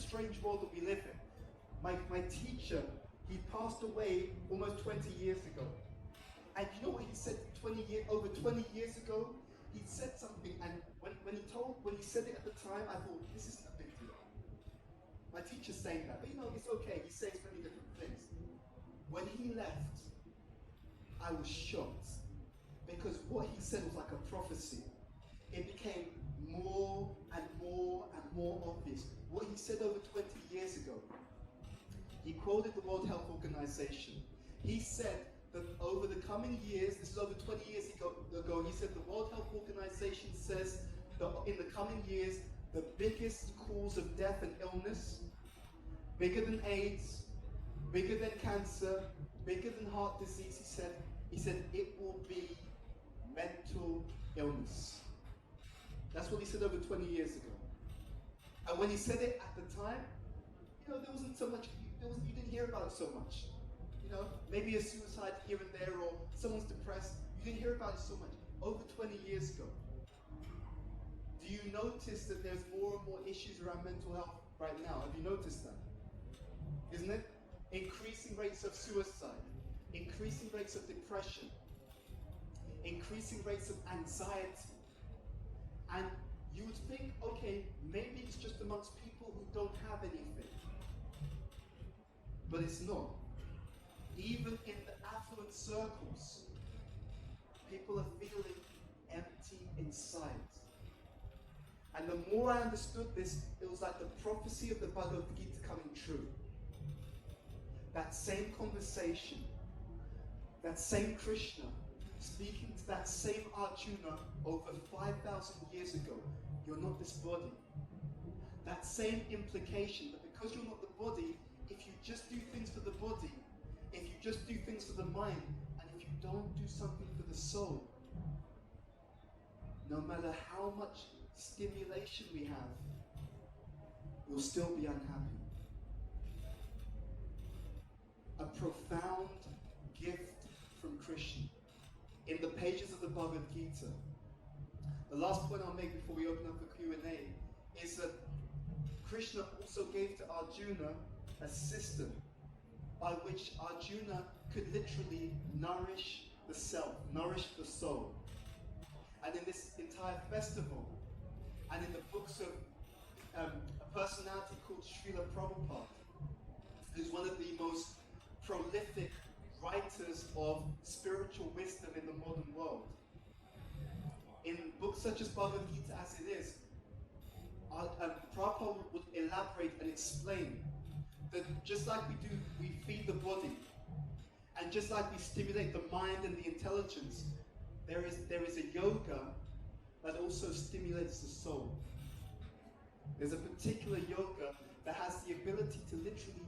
strange world that we live in. My teacher, he passed away almost 20 years ago. And you know what he said over 20 years ago? He said something, and when he said it at the time, I thought, this isn't a big deal. My teacher's saying that, but you know, it's okay. He says many different things. When he left, I was shocked, because what he said was like a prophecy. It became more and more and more obvious. What he said over 20 years ago, he quoted the World Health Organization. He said that over the coming years, this is over 20 years ago, he said the World Health Organization says that in the coming years, the biggest cause of death and illness, bigger than AIDS, bigger than cancer, bigger than heart disease, he said it will be mental illness. That's what he said over 20 years ago. And when he said it at the time, you know, there wasn't so much, you didn't hear about it so much. You know, maybe a suicide here and there, or someone's depressed, you didn't hear about it so much. Over 20 years ago. Do you notice that there's more and more issues around mental health right now? Have you noticed that? Isn't it? Increasing rates of suicide, increasing rates of depression, increasing rates of anxiety. And you would think, okay, maybe it's just amongst people who don't have anything. But it's not. Even in the affluent circles, people are feeling empty inside. And the more I understood this, it was like the prophecy of the Bhagavad Gita coming true. That same conversation, that same Krishna, speaking to that same Arjuna over 5,000 years ago. You're not this body. That same implication that because you're not the body, if you just do things for the body, if you just do things for the mind, and if you don't do something for the soul, no matter how much stimulation we have, we'll still be unhappy. A profound gift from Krishna in the pages of the Bhagavad Gita. The last point I'll make before we open up for Q&A is that Krishna also gave to Arjuna a system by which Arjuna could literally nourish the self, nourish the soul. And in this entire festival, and in the books of a personality called Srila Prabhupada, who's one of the most prolific writers of spiritual wisdom in the modern world. In books such as Bhagavad Gita as it is, Prabhupada would elaborate and explain that just like we feed the body, and just like we stimulate the mind and the intelligence, there is a yoga that also stimulates the soul. There's a particular yoga that has the ability to literally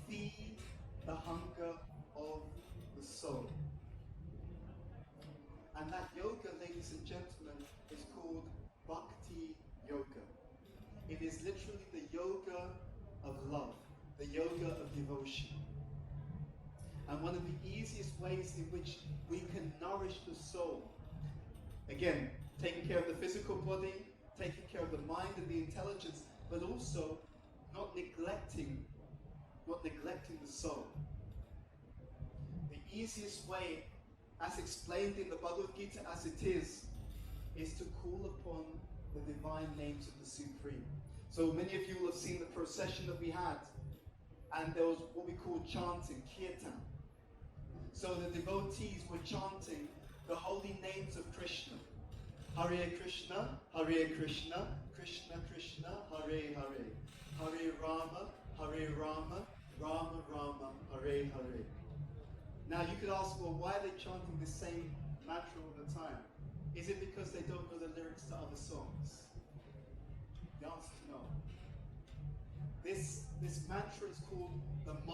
feed the hunger of the soul. And that yoga, ladies and gentlemen, is called Bhakti Yoga. It is literally the yoga of love, the yoga of devotion. And one of the easiest ways in which we can nourish the soul, again, taking care of the physical body, taking care of the mind and the intelligence, but also not neglecting the soul. The easiest way, as explained in the Bhagavad Gita as it is to call upon the divine names of the Supreme. So many of you will have seen the procession that we had, and there was what we call chanting, kirtan. So the devotees were chanting the holy names of Krishna. Hare Krishna, Krishna Krishna, Hare Hare. Hare Rama, Rama Rama, Hare Hare. Now you could ask, well, why are they chanting the same mantra all the time? Is it because they don't know the lyrics to other songs? The answer is no. This mantra is called the